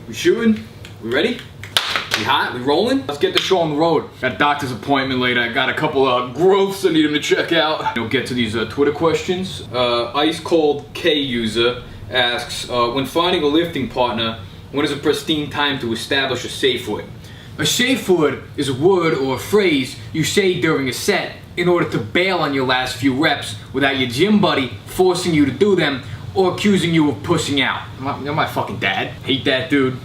We shooting? We ready? We hot? We rolling? Let's get the show on the road. Got a doctor's appointment later. I got a couple of growths I need him to check out. We'll get to these Twitter questions. Ice Cold K user asks, when finding a lifting partner, when is a pristine time to establish a safe word? A safe word is a word or a phrase you say during a set in order to bail on your last few reps without your gym buddy forcing you to do them or accusing you of pushing out. You're my fucking dad. Hate that dude.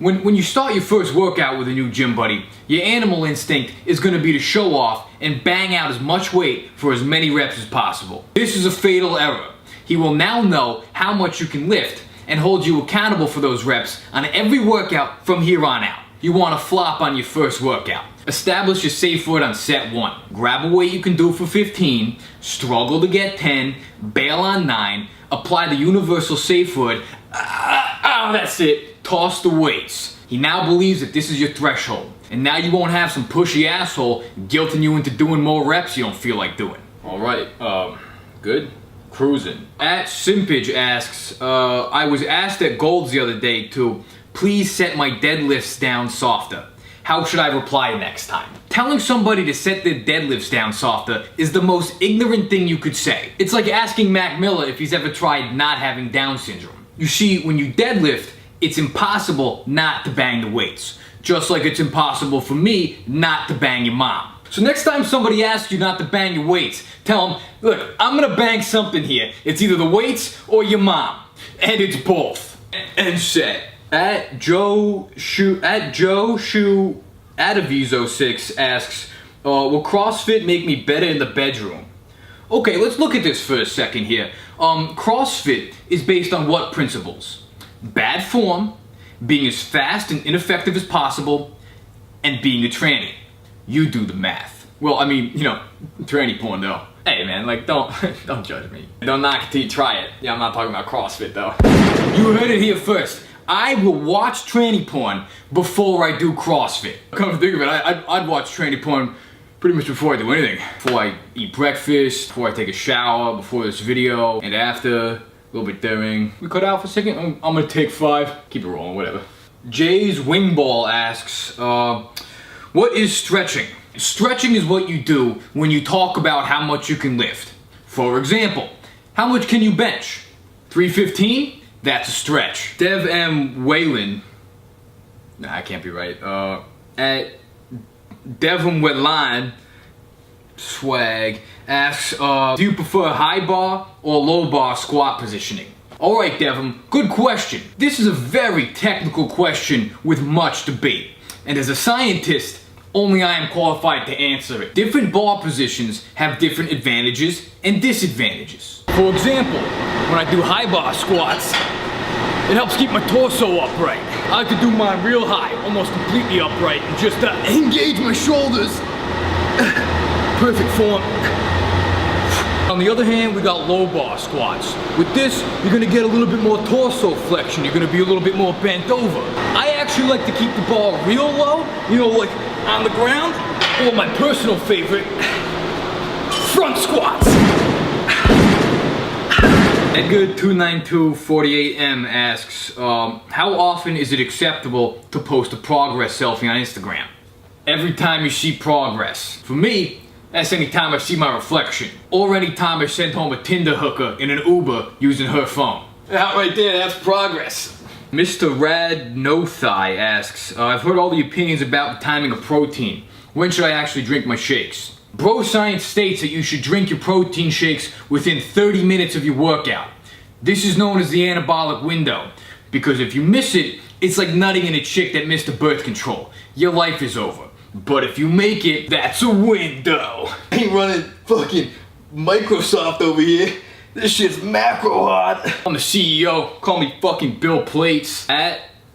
When you start your first workout with a new gym buddy, your animal instinct is going to be to show off and bang out as much weight for as many reps as possible. This is a fatal error. He will now know how much you can lift and hold you accountable for those reps on every workout from here on out. You want to flop on your first workout. Establish your safe word on set 1. Grab a weight you can do for 15, struggle to get 10, bail on 9, apply the universal safe word, that's it, toss the weights. He now believes that this is your threshold, and now you won't have some pushy asshole guilting you into doing more reps you don't feel like doing. Alright, good. Cruising. @Simpage asks, I was asked at Gold's the other day to please set my deadlifts down softer. How should I reply next time? Telling somebody to set their deadlifts down softer is the most ignorant thing you could say. It's like asking Mac Miller if he's ever tried not having Down syndrome. You see, when you deadlift, it's impossible not to bang the weights. Just like it's impossible for me not to bang your mom. So next time somebody asks you not to bang your weights, tell them, look, I'm gonna bang something here. It's either the weights or your mom. And it's both. And set. @Adavizo6 asks, will CrossFit make me better in the bedroom? Okay, let's look at this for a second here. CrossFit is based on what principles? Bad form, being as fast and ineffective as possible, and being a tranny. You do the math. Well, I mean, you know, tranny porn though. Hey man, like don't judge me. Don't knock it till you try it. Yeah, I'm not talking about CrossFit though. You heard it here first. I will watch tranny porn before I do CrossFit. Come to think of it, I'd watch tranny porn pretty much before I do anything. Before I eat breakfast, before I take a shower, before this video, and after, a little bit during. We cut out for a second, I'm gonna take 5. Keep it rolling, whatever. Jay's Wingball asks, what is stretching? Stretching is what you do when you talk about how much you can lift. For example, how much can you bench? 315? That's a stretch. Dev M. Whalen, nah, I can't be right. At Devon Wetline Swag asks, do you prefer high bar or low bar squat positioning? Alright Devon, good question. This is a very technical question with much debate. And as a scientist, only I am qualified to answer it. Different bar positions have different advantages and disadvantages. For example, when I do high bar squats, it helps keep my torso upright. I like to do mine real high, almost completely upright, and just engage my shoulders. Perfect form. On the other hand, we got low bar squats. With this, you're gonna get a little bit more torso flexion. You're gonna be a little bit more bent over. I actually like to keep the bar real low, you know, like on the ground, or my personal favorite, front squats. Edgar29248M asks, how often is it acceptable to post a progress selfie on Instagram? Every time you see progress. For me, that's any time I see my reflection. Or any time I sent home a Tinder hooker in an Uber using her phone. That right there, that's progress. Mr. Rad No Thigh asks, I've heard all the opinions about the timing of protein. When should I actually drink my shakes? Bro Science states that you should drink your protein shakes within 30 minutes of your workout. This is known as the anabolic window, because if you miss it, it's like nutting in a chick that missed a birth control. Your life is over. But if you make it, that's a window. I ain't running fucking Microsoft over here. This shit's macro hot. I'm the CEO, call me fucking Bill Plates.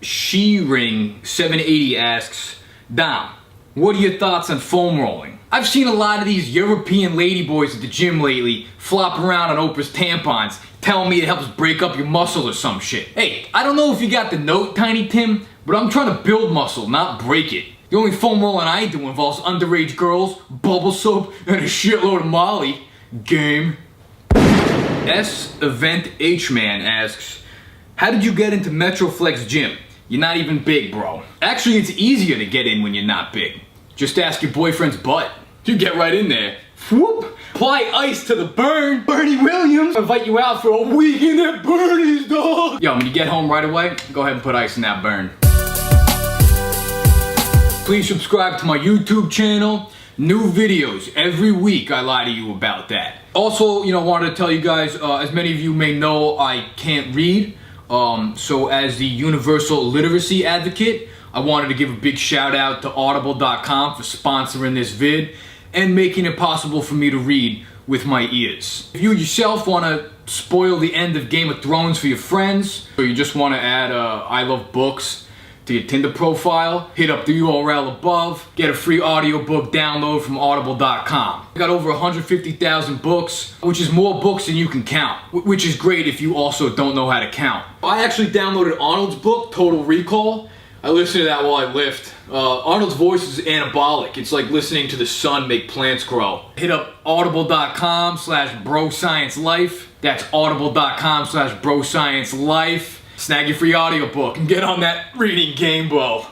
@SheRing780 asks, Dom, what are your thoughts on foam rolling? I've seen a lot of these European ladyboys at the gym lately flop around on Oprah's tampons, telling me it helps break up your muscle or some shit. Hey, I don't know if you got the note, Tiny Tim, but I'm trying to build muscle, not break it. The only foam rolling I do involves underage girls, bubble soap, and a shitload of Molly. Game. Event H-Man asks, how did you get into Metroflex Gym? you're not even big, bro. Actually, it's easier to get in when you're not big. Just ask your boyfriend's butt. You get right in there. Whoop! Apply ice to the burn. Bernie Williams invite you out for a weekend at Bernie's, dog. Yo, when you get home right away, go ahead and put ice in that burn. Please subscribe to my YouTube channel. New videos every week. I lie to you about that. Also, wanted to tell you guys, as many of you may know, I can't read. So as the universal literacy advocate, I wanted to give a big shout out to audible.com for sponsoring this vid and making it possible for me to read with my ears. If you yourself want to spoil the end of Game of Thrones for your friends, or you just want to add I love books to your Tinder profile, hit up the URL above, get a free audiobook download from audible.com. I got over 150,000 books, which is more books than you can count, which is great if you also don't know how to count. I actually downloaded Arnold's book, Total Recall. I listen to that while I lift. Arnold's voice is anabolic. It's like listening to the sun make plants grow. Hit up audible.com/brosciencelife. That's audible.com/brosciencelife. Snag your free audiobook and get on that reading game, bro.